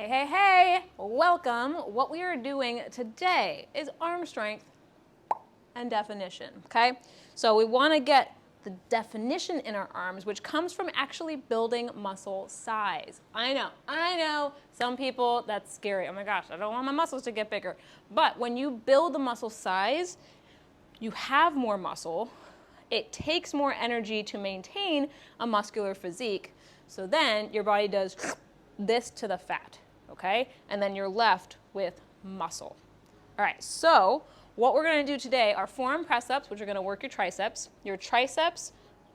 Hey, hey, hey, welcome. What we are doing today is arm strength and definition, okay? So we want to get the definition in our arms, which comes from actually building muscle size. I know, some people, that's scary. Oh my gosh, I don't want my muscles to get bigger. But when you build the muscle size, you have more muscle. It takes more energy to maintain a muscular physique. So then your body does this to the fat, okay? And then you're left with muscle. All right, so what we're gonna do today are forearm press-ups, which are gonna work your triceps,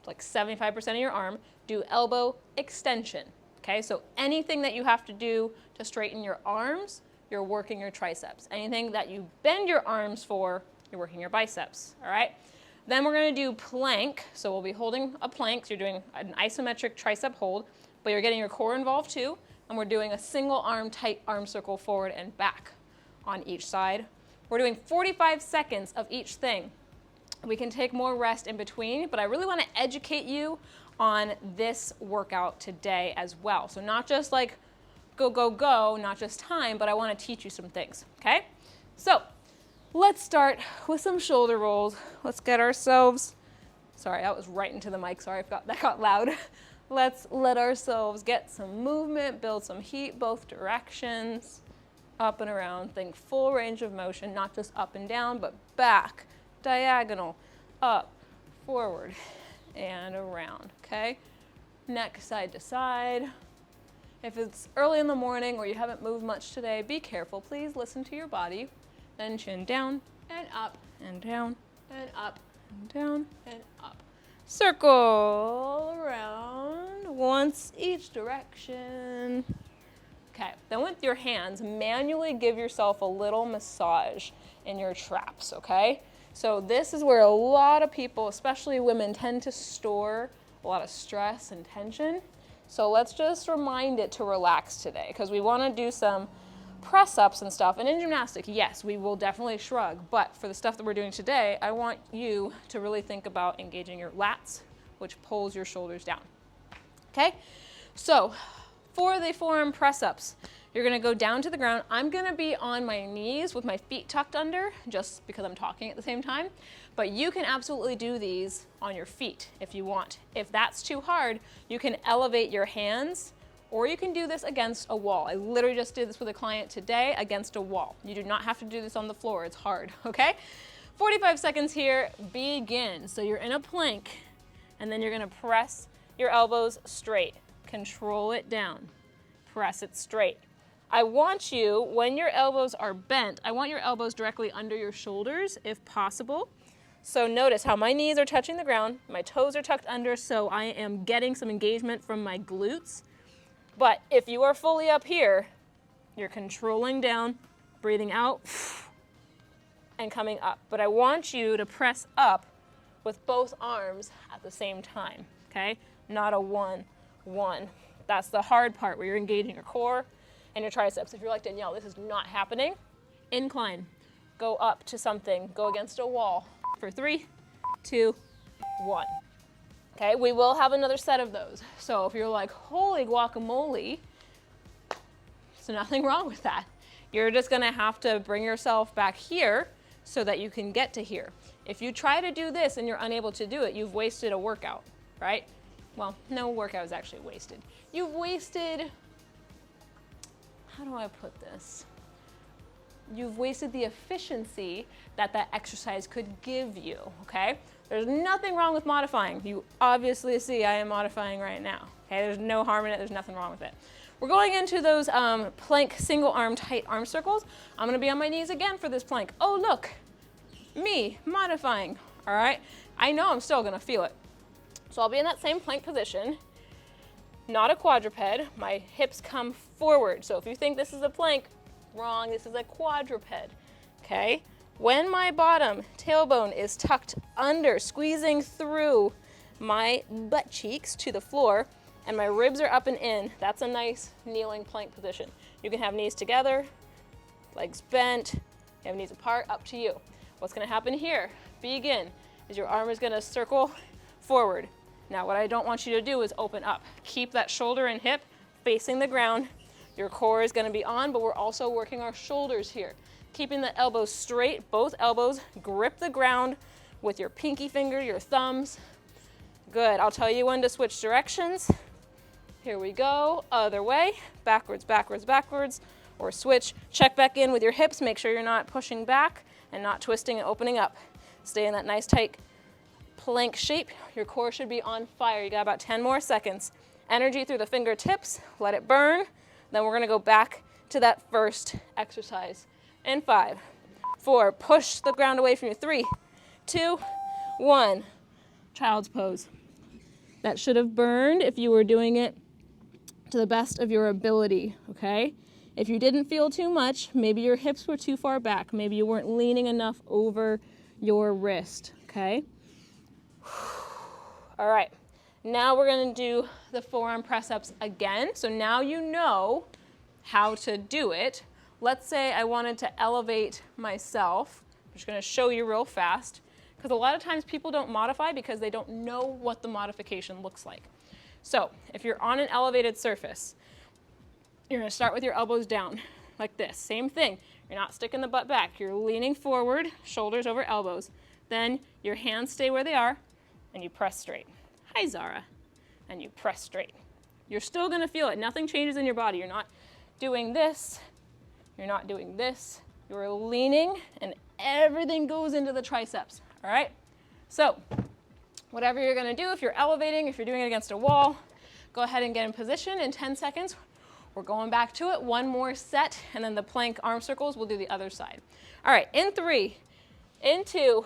like 75% of your arm, do elbow extension, okay? So anything that you have to do to straighten your arms, you're working your triceps. Anything that you bend your arms for, you're working your biceps, all right? Then we're gonna do plank. So we'll be holding a plank. So you're doing an isometric tricep hold, but you're getting your core involved too. And we're doing a single arm tight arm circle forward and back on each side. We're doing 45 seconds of each thing. We can take more rest in between, but I really wanna educate you on this workout today as well. So not just like go, go, go, not just time, but I wanna teach you some things, okay? So let's start with some shoulder rolls. Let's get ourselves, sorry, that was right into the mic, sorry, that got loud. Let's let ourselves get some movement, build some heat both directions, up and around. Think full range of motion, not just up and down, but back, diagonal, up, forward, and around, okay? Neck side to side. If it's early in the morning or you haven't moved much today, be careful. Please listen to your body. Then chin down and up and down and up and down and up. Circle around once each direction. Okay, then with your hands, manually give yourself a little massage in your traps, okay? So this is where a lot of people, especially women, tend to store a lot of stress and tension. So let's just remind it to relax today because we want to do some press-ups and stuff. And in gymnastics, yes, we will definitely shrug, but for the stuff that we're doing today, I want you to really think about engaging your lats, which pulls your shoulders down, okay? So for the forearm press-ups, you're gonna go down to the ground. I'm gonna be on my knees with my feet tucked under, just because I'm talking at the same time, but you can absolutely do these on your feet if you want. If that's too hard, you can elevate your hands, or you can do this against a wall. I literally just did this with a client today against a wall. You do not have to do this on the floor, it's hard, okay? 45 seconds here, begin. So you're in a plank, and then you're gonna press your elbows straight. Control it down, press it straight. I want you, when your elbows are bent, I want your elbows directly under your shoulders if possible. So notice how my knees are touching the ground, my toes are tucked under, so I am getting some engagement from my glutes. But if you are fully up here, you're controlling down, breathing out, and coming up. But I want you to press up with both arms at the same time, okay? Not a 1-1. That's the hard part where you're engaging your core and your triceps. If you're like Danielle, this is not happening, incline. Go up to something, go against a wall for 3, 2, 1. Okay, we will have another set of those. So if you're like, holy guacamole, so nothing wrong with that. You're just gonna have to bring yourself back here so that you can get to here. If you try to do this and you're unable to do it, you've wasted a workout, right? Well, no workout is actually wasted. You've wasted, how do I put this? You've wasted the efficiency that that exercise could give you, okay? There's nothing wrong with modifying. You obviously see I am modifying right now, okay? There's no harm in it, there's nothing wrong with it. We're going into those plank single arm tight arm circles. I'm gonna be on my knees again for this plank. Oh look, me modifying, all right? I know I'm still gonna feel it. So I'll be in that same plank position, not a quadruped. My hips come forward. So if you think this is a plank, wrong, this is a quadruped, okay? When my bottom tailbone is tucked under, squeezing through my butt cheeks to the floor, and my ribs are up and in, that's a nice kneeling plank position. You can have knees together, legs bent, you have knees apart, up to you. What's gonna happen here, begin, is your arm is gonna circle forward. Now what I don't want you to do is open up. Keep that shoulder and hip facing the ground. Your core is gonna be on, but we're also working our shoulders here. Keeping the elbows straight, both elbows, grip the ground with your pinky finger, your thumbs. Good, I'll tell you when to switch directions. Here we go, other way, backwards, backwards, backwards, or switch. Check back in with your hips, make sure you're not pushing back and not twisting and opening up. Stay in that nice tight plank shape. Your core should be on fire. You got about 10 more seconds. Energy through the fingertips, let it burn. Then we're gonna go back to that first exercise. In 5, 4, push the ground away from you. 3, 2, 1, child's pose. That should have burned if you were doing it to the best of your ability, okay? If you didn't feel too much, maybe your hips were too far back, maybe you weren't leaning enough over your wrist, okay? All right, now we're gonna do the forearm press-ups again. So now you know how to do it. Let's say I wanted to elevate myself. I'm just gonna show you real fast, because a lot of times people don't modify because they don't know what the modification looks like. So if you're on an elevated surface, you're gonna start with your elbows down, like this. Same thing, you're not sticking the butt back. You're leaning forward, shoulders over elbows. Then your hands stay where they are, and you press straight. Hi, Zara. And you press straight. You're still gonna feel it. Nothing changes in your body. You're not doing this. You're not doing this. You're leaning, and everything goes into the triceps, all right? So, whatever you're gonna do, if you're elevating, if you're doing it against a wall, go ahead and get in position. In 10 seconds, we're going back to it. One more set, and then the plank arm circles, we'll do the other side. All right, in 3, in 2,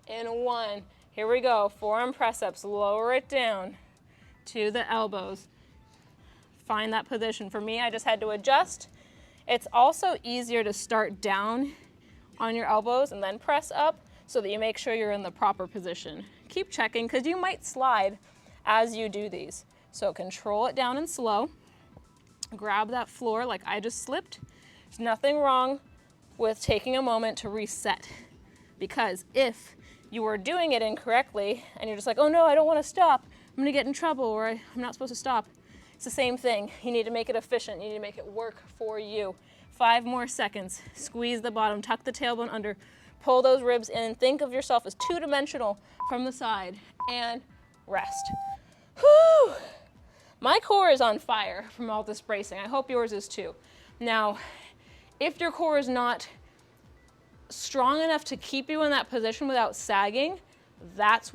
in 1. Here we go, forearm press-ups. Lower it down to the elbows. Find that position. For me, I just had to adjust. It's also easier to start down on your elbows and then press up so that you make sure you're in the proper position. Keep checking, because you might slide as you do these. So control it down and slow. Grab that floor like I just slipped. There's nothing wrong with taking a moment to reset, because if you are doing it incorrectly and you're just like, oh no, I don't want to stop, I'm gonna get in trouble, or I'm not supposed to stop. It's the same thing. You need to make it efficient. You need to make it work for you. 5 more seconds. Squeeze the bottom, tuck the tailbone under, pull those ribs in. Think of yourself as two-dimensional from the side, and rest. Whew. My core is on fire from all this bracing. I hope yours is too. Now, if your core is not strong enough to keep you in that position without sagging, that's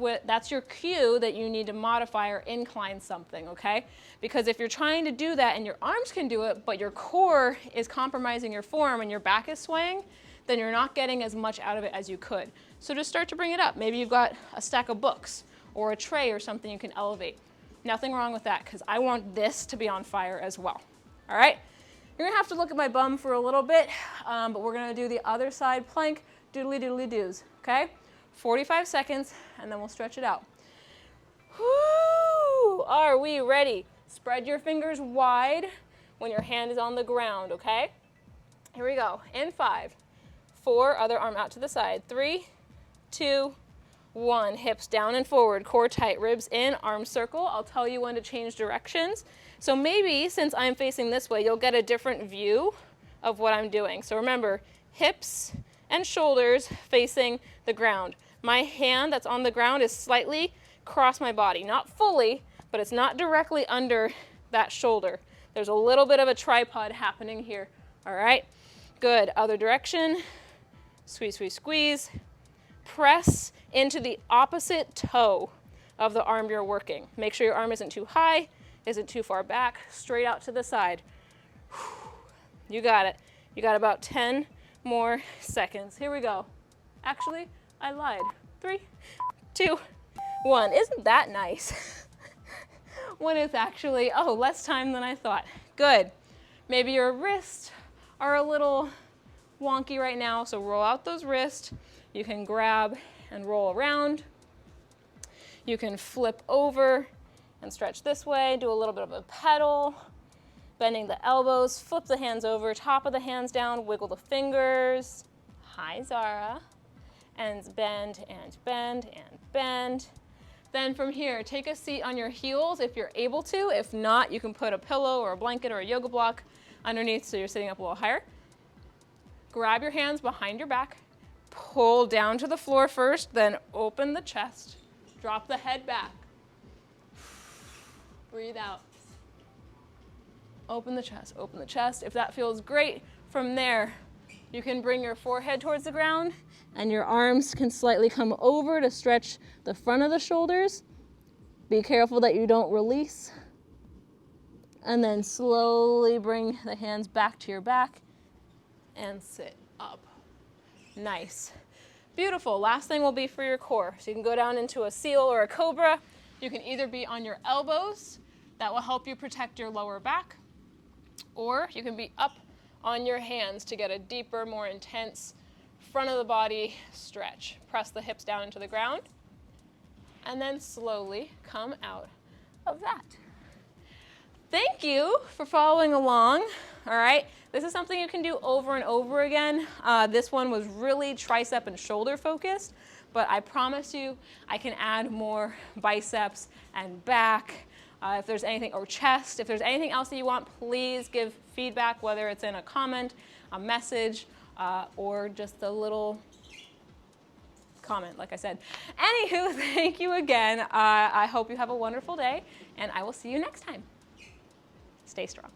your cue that you need to modify or incline something, okay? Because if you're trying to do that and your arms can do it, but your core is compromising your form and your back is swaying, then you're not getting as much out of it as you could. So just start to bring it up. Maybe you've got a stack of books or a tray or something you can elevate. Nothing wrong with that, because I want this to be on fire as well, all right? You're gonna have to look at my bum for a little bit, but we're gonna do the other side plank, doodly doodly doos, okay? 45 seconds, and then we'll stretch it out. Woo! Are we ready? Spread your fingers wide when your hand is on the ground, okay? Here we go. In 5, 4, other arm out to the side. 3, 2, 1. Hips down and forward, core tight, ribs in, arm circle. I'll tell you when to change directions. So maybe since I'm facing this way, you'll get a different view of what I'm doing. So remember, hips and shoulders facing the ground. My hand that's on the ground is slightly across my body. Not fully, but it's not directly under that shoulder. There's a little bit of a tripod happening here. All right, good. Other direction. Squeeze, squeeze, squeeze. Press into the opposite toe of the arm you're working. Make sure your arm isn't too high, isn't too far back, straight out to the side. You got it. You got about 10 more seconds. Here we go. Actually, I lied. 3, 2, 1. Isn't that nice? When it's actually, oh, less time than I thought. Good. Maybe your wrists are a little wonky right now, so roll out those wrists. You can grab and roll around. You can flip over and stretch this way, do a little bit of a pedal, bending the elbows, flip the hands over, top of the hands down, wiggle the fingers. Hi, Zara. And bend and bend and bend. Then from here, take a seat on your heels if you're able to. If not, you can put a pillow or a blanket or a yoga block underneath so you're sitting up a little higher. Grab your hands behind your back, pull down to the floor first, then open the chest, drop the head back. Breathe out. Open the chest, open the chest. If that feels great, from there, you can bring your forehead towards the ground and your arms can slightly come over to stretch the front of the shoulders. Be careful that you don't release. And then slowly bring the hands back to your back and sit up. Nice. Beautiful. Last thing will be for your core. So you can go down into a seal or a cobra. You can either be on your elbows. That will help you protect your lower back. Or you can be up on your hands to get a deeper, more intense front of the body stretch. Press the hips down into the ground. And then slowly come out of that. Thank you for following along. All right, this is something you can do over and over again. This one was really tricep and shoulder focused, but I promise you I can add more biceps and back. If there's anything, or chest, if there's anything else that you want, please give feedback, whether it's in a comment, a message, or just a little comment, like I said. Anywho, thank you again. I hope you have a wonderful day, and I will see you next time. Stay strong.